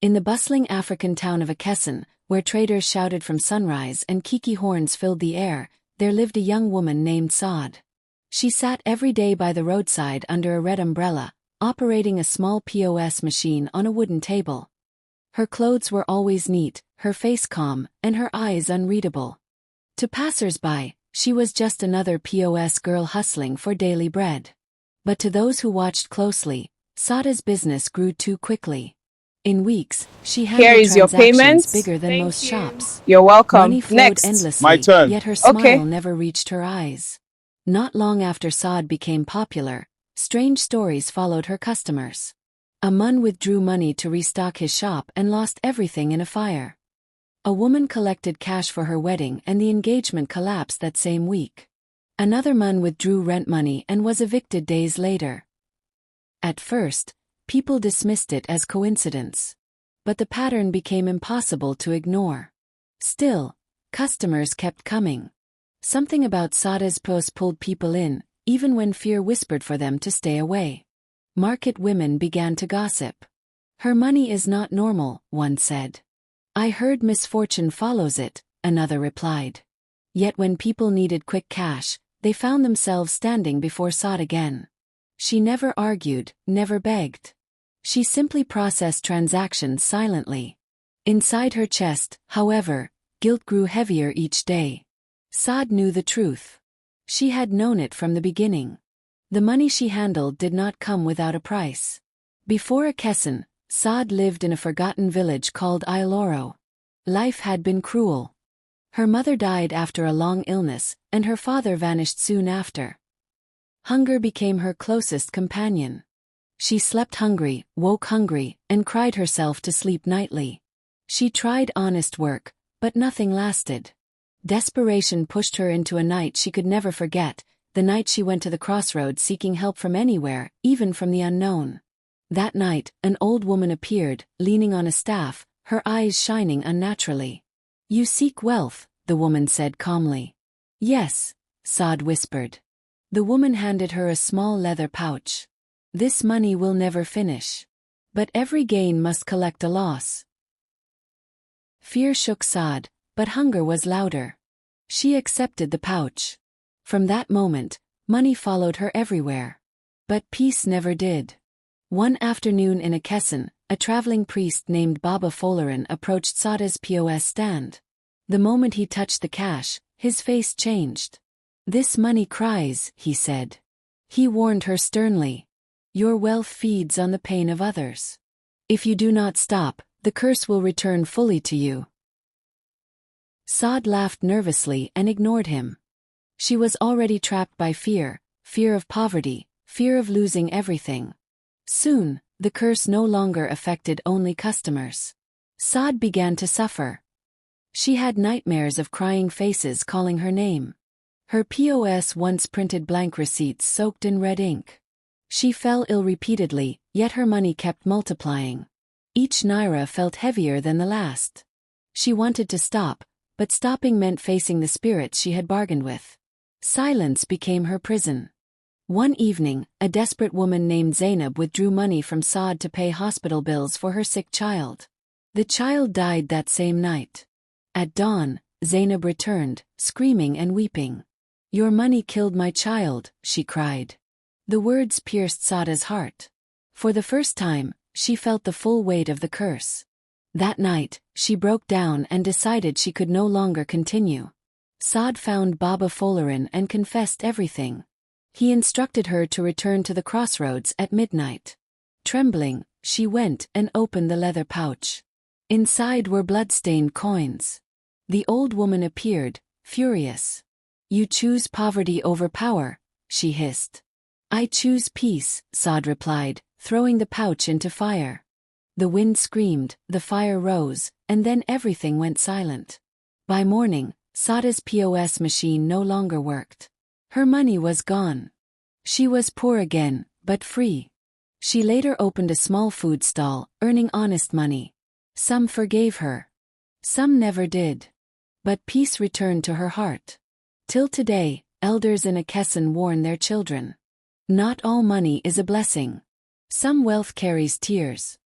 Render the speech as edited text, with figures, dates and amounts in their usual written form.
In the bustling African town of Akesan, where traders shouted from sunrise and kiki horns filled the air, there lived a young woman named Sade. She sat every day by the roadside under a red umbrella, operating a small POS machine on a wooden table. Her clothes were always neat, her face calm, and her eyes unreadable. To passers-by, she was just another POS girl hustling for daily bread. But to those who watched closely, Sade's business grew too quickly. In weeks, she Here handled is your transactions payment. bigger than Thank most you. shops. You're welcome. Money flowed Next. endlessly, My turn. yet her smile Okay. never reached her eyes. Not long after Sade became popular, strange stories followed her customers. A man withdrew money to restock his shop and lost everything in a fire. A woman collected cash for her wedding and the engagement collapsed that same week. Another man withdrew rent money and was evicted days later. At first, people dismissed it as coincidence. But the pattern became impossible to ignore. Still, customers kept coming. Something about Sade's post pulled people in, even when fear whispered for them to stay away. Market women began to gossip. "Her money is not normal," one said. "I heard misfortune follows it," another replied. Yet when people needed quick cash, they found themselves standing before Sade again. She never argued, never begged. She simply processed transactions silently. Inside her chest, however, guilt grew heavier each day. Sade knew the truth. She had known it from the beginning. The money she handled did not come without a price. Before Akesan, Sade lived in a forgotten village called Iloro. Life had been cruel. Her mother died after a long illness, and her father vanished soon after. Hunger became her closest companion. She slept hungry, woke hungry, and cried herself to sleep nightly. She tried honest work, but nothing lasted. Desperation pushed her into a night she could never forget, the night she went to the crossroads seeking help from anywhere, even from the unknown. That night, an old woman appeared, leaning on a staff, her eyes shining unnaturally. "You seek wealth," the woman said calmly. "Yes," Sade whispered. The woman handed her a small leather pouch. "This money will never finish. But every gain must collect a loss." Fear shook Sade, but hunger was louder. She accepted the pouch. From that moment, money followed her everywhere. But peace never did. One afternoon in Akesan, a traveling priest named Baba Folarin approached Sade's POS stand. The moment he touched the cash, his face changed. "This money cries," he said. He warned her sternly. "Your wealth feeds on the pain of others. If you do not stop, the curse will return fully to you." Sade laughed nervously and ignored him. She was already trapped by fear, fear of poverty, fear of losing everything. Soon, the curse no longer affected only customers. Sade began to suffer. She had nightmares of crying faces calling her name. Her POS once printed blank receipts soaked in red ink. She fell ill repeatedly, yet her money kept multiplying. Each naira felt heavier than the last. She wanted to stop, but stopping meant facing the spirits she had bargained with. Silence became her prison. One evening, a desperate woman named Zainab withdrew money from Sade to pay hospital bills for her sick child. The child died that same night. At dawn, Zainab returned, screaming and weeping. "Your money killed my child," she cried. The words pierced Sade's heart. For the first time, she felt the full weight of the curse. That night, she broke down and decided she could no longer continue. Sade found Baba Folarin and confessed everything. He instructed her to return to the crossroads at midnight. Trembling, she went and opened the leather pouch. Inside were blood-stained coins. The old woman appeared, furious. "You choose poverty over power," she hissed. "I choose peace," Sade replied, throwing the pouch into fire. The wind screamed, the fire rose, and then everything went silent. By morning, Sade's POS machine no longer worked. Her money was gone. She was poor again, but free. She later opened a small food stall, earning honest money. Some forgave her. Some never did. But peace returned to her heart. Till today, elders in Akesan warn their children. Not all money is a blessing. Some wealth carries tears.